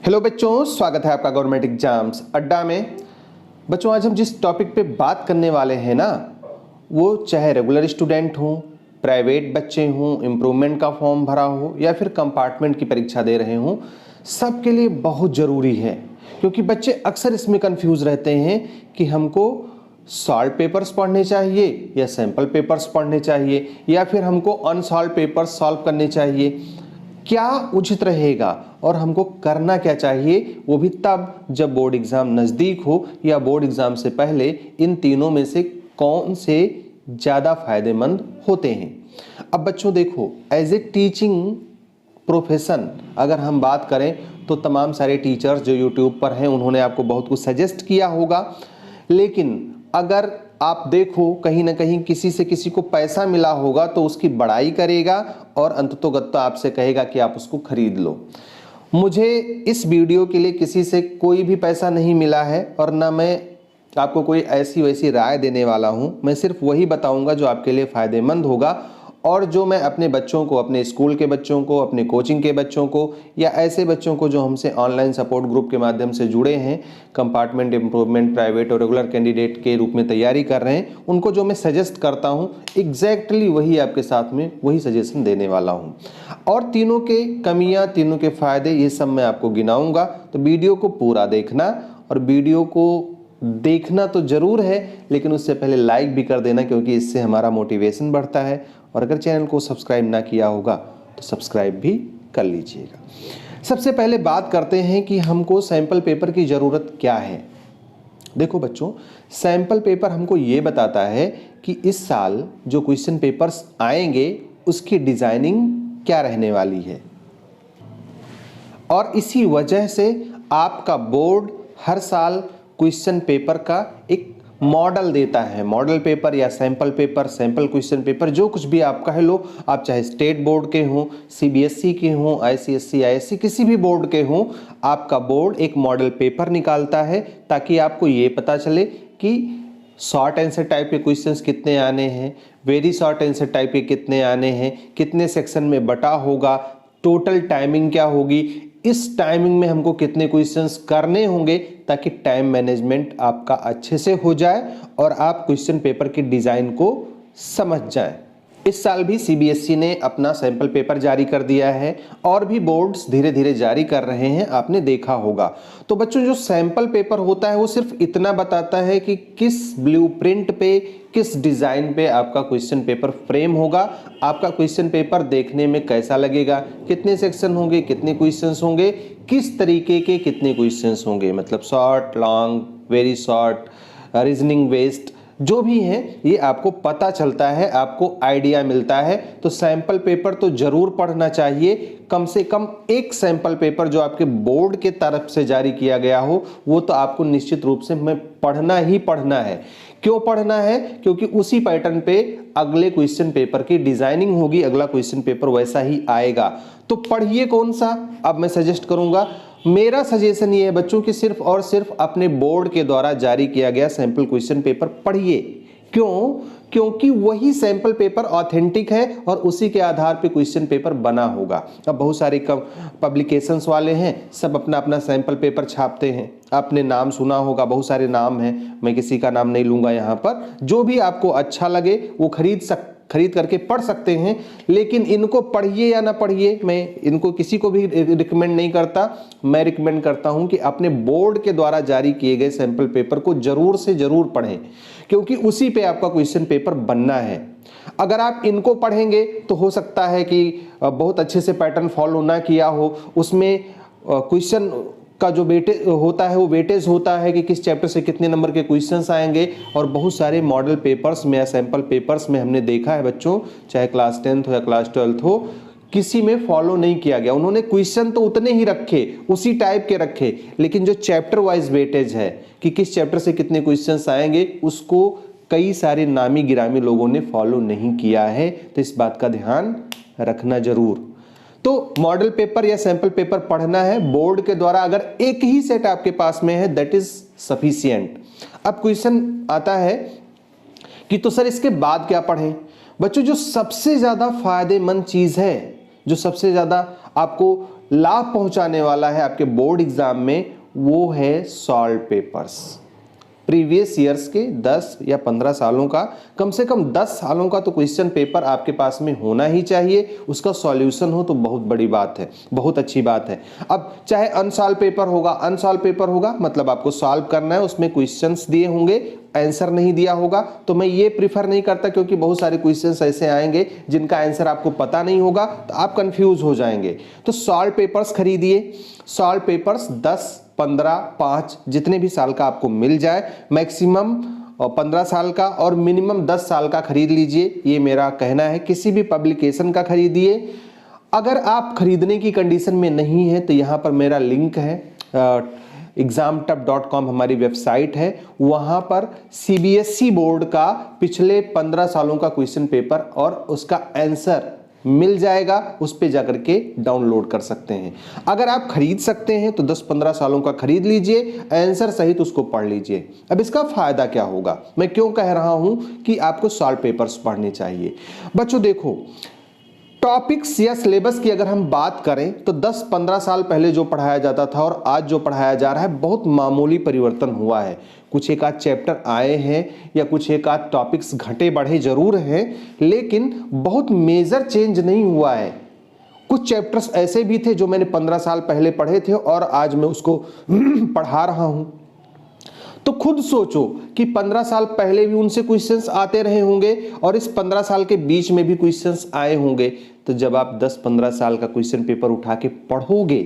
Hello बच्चों, स्वागत है आपका गवर्नमेंट एग्जाम्स अड्डा में। बच्चों, आज हम जिस टॉपिक पे बात करने वाले हैं ना, वो चाहे रेगुलर स्टूडेंट हों, प्राइवेट बच्चे हों, इम्प्रूवमेंट का फॉर्म भरा हो या फिर कंपार्टमेंट की परीक्षा दे रहे हों, सबके लिए बहुत ज़रूरी है। क्योंकि बच्चे अक्सर इसमें कंफ्यूज रहते हैं कि हमको सॉल्व पेपर्स पढ़ने चाहिए या सैम्पल पेपर्स पढ़ने चाहिए या फिर हमको अनसॉल्व पेपर्स सॉल्व करने चाहिए। क्या उचित रहेगा और हमको करना क्या चाहिए, वो भी तब जब बोर्ड एग्जाम नज़दीक हो या बोर्ड एग्जाम से पहले। इन तीनों में से कौन से ज़्यादा फायदेमंद होते हैं। अब बच्चों देखो, एज ए टीचिंग प्रोफेशन अगर हम बात करें तो तमाम सारे टीचर्स जो यूट्यूब पर हैं उन्होंने आपको बहुत कुछ सजेस्ट किया होगा। लेकिन अगर आप देखो कहीं ना कहीं किसी से किसी को पैसा मिला होगा तो उसकी बड़ाई करेगा और अंततोगत्वा आपसे कहेगा कि आप उसको खरीद लो। मुझे इस वीडियो के लिए किसी से कोई भी पैसा नहीं मिला है और ना मैं आपको कोई ऐसी वैसी राय देने वाला हूं। मैं सिर्फ वही बताऊंगा जो आपके लिए फ़ायदेमंद होगा और जो मैं अपने बच्चों को, अपने स्कूल के बच्चों को, अपने कोचिंग के बच्चों को या ऐसे बच्चों को जो हमसे ऑनलाइन सपोर्ट ग्रुप के माध्यम से जुड़े हैं, कंपार्टमेंट, इम्प्रूवमेंट, प्राइवेट और रेगुलर कैंडिडेट के रूप में तैयारी कर रहे हैं, उनको जो मैं सजेस्ट करता हूं एग्जैक्टली वही आपके साथ में वही सजेशन देने वाला हूं। और तीनों के कमियां, तीनों के फ़ायदे, ये सब मैं आपको गिनाऊंगा। तो वीडियो को पूरा देखना और वीडियो को देखना तो ज़रूर है, लेकिन उससे पहले लाइक भी कर देना क्योंकि इससे हमारा मोटिवेशन बढ़ता है। और अगर चैनल को सब्सक्राइब ना किया होगा तो सब्सक्राइब भी कर लीजिएगा। सबसे पहले बात करते हैं कि हमको सैंपल पेपर की ज़रूरत क्या है। देखो बच्चों, सैंपल पेपर हमको ये बताता है कि इस साल जो क्वेश्चन पेपर्स आएंगे उसकी डिज़ाइनिंग क्या रहने वाली है, और इसी वजह से आपका बोर्ड हर साल क्वेश्चन पेपर का एक मॉडल देता है। मॉडल पेपर या sample paper, sample question paper, जो कुछ भी आप कह लो, आप चाहे स्टेट बोर्ड के हों, सीबीएसई के हों, आईसीएसई, आईएससी, किसी भी बोर्ड के हों, आपका बोर्ड एक मॉडल पेपर निकालता है ताकि आपको ये पता चले कि शॉर्ट आंसर टाइप के क्वेश्चंस कितने आने हैं, वेरी शॉर्ट आंसर टाइप के कितने आने हैं, कितने सेक्शन में बटा होगा, टोटल टाइमिंग क्या होगी, इस टाइमिंग में हमको कितने क्वेश्चंस करने होंगे, ताकि टाइम मैनेजमेंट आपका अच्छे से हो जाए और आप क्वेश्चन पेपर की डिज़ाइन को समझ जाएं। इस साल भी सीबीएसई ने अपना सैंपल पेपर जारी कर दिया है और भी बोर्ड्स धीरे धीरे जारी कर रहे हैं, आपने देखा होगा। तो बच्चों, जो सैंपल पेपर होता है वो सिर्फ इतना बताता है कि किस ब्लूप्रिंट पे, किस डिज़ाइन पे आपका क्वेश्चन पेपर फ्रेम होगा, आपका क्वेश्चन पेपर देखने में कैसा लगेगा, कितने सेक्शन होंगे, कितने क्वेश्चंस होंगे, किस तरीके के कितने क्वेश्चंस होंगे, मतलब short, long, very short, reasoning based, जो भी है ये आपको पता चलता है, आपको आइडिया मिलता है। तो सैंपल पेपर तो जरूर पढ़ना चाहिए। कम से कम एक सैंपल पेपर जो आपके बोर्ड के तरफ से जारी किया गया हो वो तो आपको निश्चित रूप से में पढ़ना ही पढ़ना है। क्यों पढ़ना है? क्योंकि उसी पैटर्न पे अगले क्वेश्चन पेपर की डिजाइनिंग होगी, अगला क्वेश्चन पेपर वैसा ही आएगा। तो पढ़िए कौन सा, अब मैं सजेस्ट करूंगा। मेरा सजेशन ये है बच्चों कि सिर्फ और सिर्फ अपने बोर्ड के द्वारा जारी किया गया सैंपल क्वेश्चन पेपर पढ़िए। क्यों? क्योंकि वही सैंपल पेपर ऑथेंटिक है और उसी के आधार पे क्वेश्चन पेपर बना होगा। अब बहुत सारे पब्लिकेशंस वाले हैं, सब अपना अपना सैंपल पेपर छापते हैं। आपने नाम सुना होगा, बहुत सारे नाम हैं, मैं किसी का नाम नहीं लूंगा यहाँ पर। जो भी आपको अच्छा लगे वो खरीद करके पढ़ सकते हैं, लेकिन इनको पढ़िए या ना पढ़िए, मैं इनको किसी को भी रिकमेंड नहीं करता। मैं रिकमेंड करता हूं कि अपने बोर्ड के द्वारा जारी किए गए सैंपल पेपर को जरूर से जरूर पढ़ें, क्योंकि उसी पे आपका क्वेश्चन पेपर बनना है। अगर आप इनको पढ़ेंगे तो हो सकता है कि बहुत अच्छे से पैटर्न फॉलो ना किया हो, उसमें क्वेश्चन का जो वेटेज होता है वो वेटेज होता है कि किस चैप्टर से कितने नंबर के क्वेश्चंस आएंगे। और बहुत सारे मॉडल पेपर्स में या सैंपल पेपर्स में हमने देखा है बच्चों, चाहे क्लास 10th हो या क्लास 12th हो, किसी में फॉलो नहीं किया गया। उन्होंने क्वेश्चन तो उतने ही रखे, उसी टाइप के रखे, लेकिन जो चैप्टर वाइज वेटेज है कि किस चैप्टर से कितने क्वेश्चंस आएंगे, उसको कई सारे नामी गिरामी लोगों ने फॉलो नहीं किया है। तो इस बात का ध्यान रखना जरूर। तो मॉडल पेपर या सैंपल पेपर पढ़ना है बोर्ड के द्वारा। अगर एक ही सेट आपके पास में है दैट इज सफिशिएंट। अब क्वेश्चन आता है कि तो सर इसके बाद क्या पढ़ें। बच्चों, जो सबसे ज्यादा फायदेमंद चीज है, जो सबसे ज्यादा आपको लाभ पहुंचाने वाला है आपके बोर्ड एग्जाम में, वो है सॉल्व पेपर्स। प्रीवियस ईयर्स के 10 या 15 सालों का, कम से कम 10 सालों का तो क्वेश्चन पेपर आपके पास में होना ही चाहिए। उसका सॉल्यूशन हो तो बहुत बड़ी बात है, बहुत अच्छी बात है। अब चाहे अनसॉल्व पेपर होगा मतलब आपको सॉल्व करना है, उसमें क्वेश्चंस दिए होंगे, आंसर नहीं दिया होगा। तो मैं ये प्रीफर नहीं करता, क्योंकि बहुत सारे क्वेश्चंस ऐसे आएंगे जिनका आंसर आपको पता नहीं होगा, तो आप कंफ्यूज हो जाएंगे। तो सॉल्व पेपर्स खरीदिए। सॉल्व पेपर्स 10, 15, 5 जितने भी साल का आपको मिल जाए, मैक्सिमम 15 साल का और मिनिमम 10 साल का खरीद लीजिए, ये मेरा कहना है। किसी भी पब्लिकेशन का खरीदिए। अगर आप खरीदने की कंडीशन में नहीं है तो यहाँ पर मेरा लिंक है, examtub.com हमारी वेबसाइट है, वहाँ पर CBSE बोर्ड का पिछले 15 सालों का क्वेश्चन पेपर और उसका आंसर मिल जाएगा, उस पे जाकर के डाउनलोड कर सकते हैं। अगर आप खरीद सकते हैं तो 10-15 सालों का खरीद लीजिए, आंसर सहित उसको पढ़ लीजिए। अब इसका फायदा क्या होगा, मैं क्यों कह रहा हूं कि आपको सॉल्व पेपर्स पढ़ने चाहिए। बच्चों देखो, टॉपिक्स या सिलेबस की अगर हम बात करें तो 10-15 साल पहले जो पढ़ाया जाता था और आज जो पढ़ाया जा रहा है, बहुत मामूली परिवर्तन हुआ है। कुछ एक आध चैप्टर आए हैं या कुछ एक आध टॉपिक्स घटे बढ़े जरूर हैं, लेकिन बहुत मेजर चेंज नहीं हुआ है। कुछ चैप्टर्स ऐसे भी थे जो मैंने 15 साल पहले पढ़े थे और आज मैं उसको पढ़ा रहा हूं। तो खुद सोचो कि 15 साल पहले भी उनसे क्वेश्चंस आते रहे होंगे और इस 15 साल के बीच में भी क्वेश्चंस आए होंगे। तो जब आप 10-15 साल का क्वेश्चन पेपर उठा के पढ़ोगे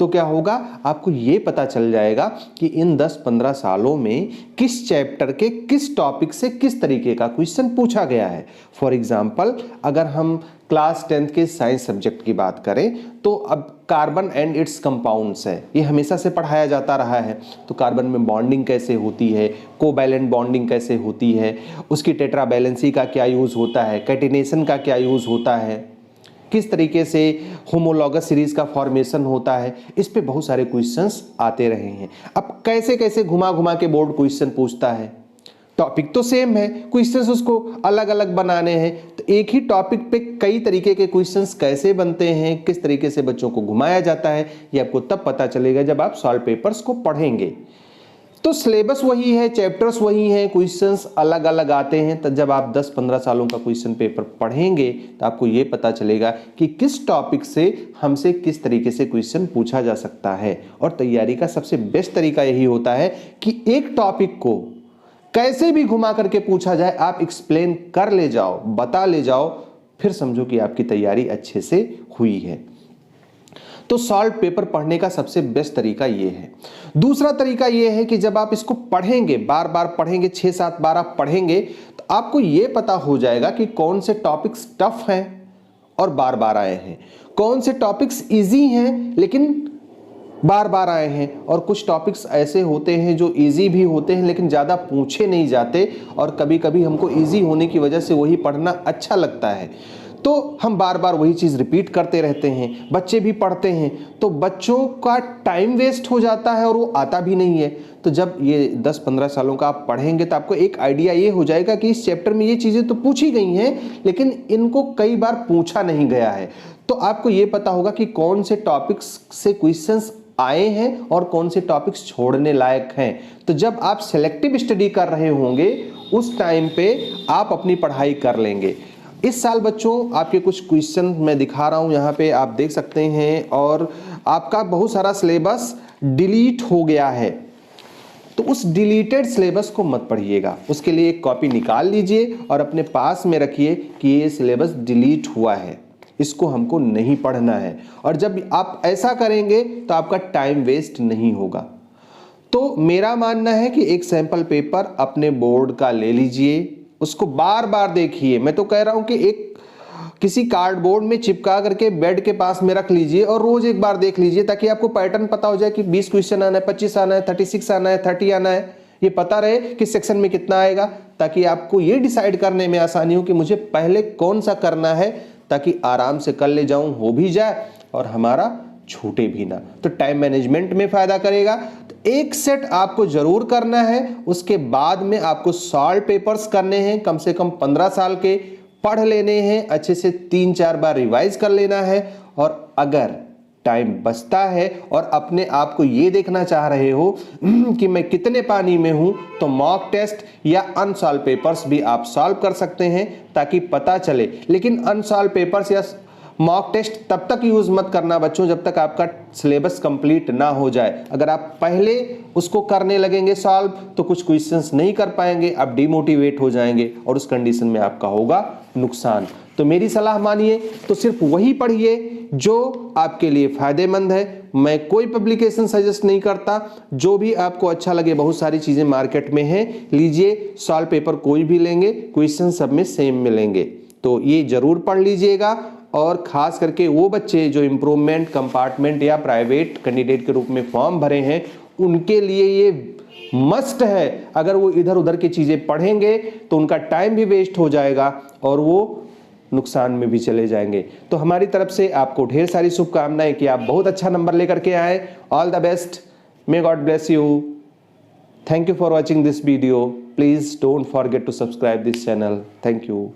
तो क्या होगा, आपको ये पता चल जाएगा कि इन 10-15 सालों में किस चैप्टर के किस टॉपिक से किस तरीके का क्वेश्चन पूछा गया है। फॉर एग्जाम्पल, अगर हम क्लास 10th के साइंस सब्जेक्ट की बात करें तो अब कार्बन एंड इट्स कंपाउंड्स है, ये हमेशा से पढ़ाया जाता रहा है। तो कार्बन में बॉन्डिंग कैसे होती है, कोवैलेंट बॉन्डिंग कैसे होती है, उसकी टेट्रावैलेंसी का क्या यूज़ होता है, कैटिनेशन का क्या यूज़ होता है, किस तरीके से होमोलॉगस सीरीज का फॉर्मेशन होता है, इस पे बहुत सारे क्वेश्चंस आते रहे हैं। अब कैसे कैसे घुमा घुमा के बोर्ड क्वेश्चन पूछता है, टॉपिक तो सेम है, क्वेश्चंस उसको अलग अलग बनाने हैं। तो एक ही टॉपिक पे कई तरीके के क्वेश्चंस कैसे बनते हैं, किस तरीके से बच्चों को घुमाया जाता है, ये आपको तब पता चलेगा जब आप सॉल्व पेपर्स को पढ़ेंगे। तो सिलेबस वही है, चैप्टर्स वही हैं, क्वेश्चंस अलग अलग आते हैं। तो जब आप 10-15 सालों का क्वेश्चन पेपर पढ़ेंगे तो आपको ये पता चलेगा कि किस टॉपिक से हमसे किस तरीके से क्वेश्चन पूछा जा सकता है। और तैयारी का सबसे बेस्ट तरीका यही होता है कि एक टॉपिक को कैसे भी घुमा करके पूछा जाए, आप एक्सप्लेन कर ले जाओ, बता ले जाओ, फिर समझो कि आपकी तैयारी अच्छे से हुई है। तो सॉल्व पेपर पढ़ने का सबसे बेस्ट तरीका ये है। दूसरा तरीका ये है कि जब आप इसको पढ़ेंगे, बार बार पढ़ेंगे, 6-7 बार आप पढ़ेंगे, तो आपको ये पता हो जाएगा कि कौन से टॉपिक्स टफ हैं और बार बार आए हैं, कौन से टॉपिक्स इजी हैं लेकिन बार बार आए हैं, और कुछ टॉपिक्स ऐसे होते हैं जो इजी भी होते हैं लेकिन ज़्यादा पूछे नहीं जाते, और कभी कभी हमको इजी होने की वजह से वही पढ़ना अच्छा लगता है, तो हम बार बार वही चीज़ रिपीट करते रहते हैं। बच्चे भी पढ़ते हैं तो बच्चों का टाइम वेस्ट हो जाता है और वो आता भी नहीं है। तो जब ये 10-15 सालों का आप पढ़ेंगे तो आपको एक आइडिया ये हो जाएगा कि इस चैप्टर में ये चीज़ें तो पूछी गई हैं लेकिन इनको कई बार पूछा नहीं गया है। तो आपको ये पता होगा कि कौन से टॉपिक्स से क्वेश्चंस आए हैं और कौन से टॉपिक्स छोड़ने लायक हैं। तो जब आप सेलेक्टिव स्टडी कर रहे होंगे उस टाइम पे आप अपनी पढ़ाई कर लेंगे। इस साल बच्चों आपके कुछ क्वेश्चन मैं दिखा रहा हूं, यहाँ पे आप देख सकते हैं, और आपका बहुत सारा सिलेबस डिलीट हो गया है। तो उस डिलीटेड सिलेबस को मत पढ़िएगा, उसके लिए एक कॉपी निकाल लीजिए और अपने पास में रखिए कि ये सिलेबस डिलीट हुआ है, इसको हमको नहीं पढ़ना है। और जब आप ऐसा करेंगे तो आपका टाइम वेस्ट नहीं होगा। तो मेरा मानना है कि एक सैंपल पेपर अपने बोर्ड का ले लीजिए, उसको बार बार देखिए। मैं तो कह रहा हूं कि एक किसी कार्डबोर्ड में चिपका करके बेड के पास में रख लीजिए और रोज एक बार देख लीजिए, ताकि आपको पैटर्न पता हो जाए कि 20 क्वेश्चन आना है, 25 आना है, 36 आना है, 30 आना है, ये पता रहे कि सेक्शन में कितना आएगा, ताकि आपको ये डिसाइड करने में आसानी हो कि मुझे पहले कौन सा करना है, ताकि आराम से कर ले जाऊं, हो भी जाए और हमारा छूटे भी ना। तो टाइम मैनेजमेंट में फायदा करेगा। तो एक सेट आपको जरूर करना है, उसके बाद में आपको सॉल्व पेपर्स करने हैं, कम से कम 15 साल के पढ़ लेने हैं, अच्छे से 3-4 बार रिवाइज कर लेना है। और अगर टाइम बचता है और अपने आप को ये देखना चाह रहे हो कि मैं कितने पानी में हूं, तो मॉक टेस्ट या अनसॉल्व पेपर्स भी आप सॉल्व कर सकते हैं ताकि पता चले। लेकिन अनसॉल्व पेपर्स या मॉक टेस्ट तब तक यूज मत करना बच्चों जब तक आपका सिलेबस कंप्लीट ना हो जाए। अगर आप पहले उसको करने लगेंगे सॉल्व तो कुछ क्वेश्चंस नहीं कर पाएंगे, आप डिमोटिवेट हो जाएंगे और उस कंडीशन में आपका होगा नुकसान। तो मेरी सलाह मानिए तो सिर्फ वही पढ़िए जो आपके लिए फायदेमंद है। मैं कोई पब्लिकेशन सजेस्ट नहीं करता, जो भी आपको अच्छा लगे, बहुत सारी चीजें मार्केट में हैं, लीजिए। सॉल्व पेपर कोई भी लेंगे, क्वेश्चन सब में सेम मिलेंगे, तो ये जरूर पढ़ लीजिएगा। और खास करके वो बच्चे जो इम्प्रूवमेंट कंपार्टमेंट या प्राइवेट कैंडिडेट के रूप में फॉर्म भरे हैं, उनके लिए ये मस्ट है। अगर वो इधर उधर की चीजें पढ़ेंगे तो उनका टाइम भी वेस्ट हो जाएगा और वो नुकसान में भी चले जाएंगे। तो हमारी तरफ से आपको ढेर सारी शुभकामनाएं कि आप बहुत अच्छा नंबर लेकर के आए। All the best, may God bless you. Thank you for watching this video. Please don't forget to subscribe this channel. Thank you.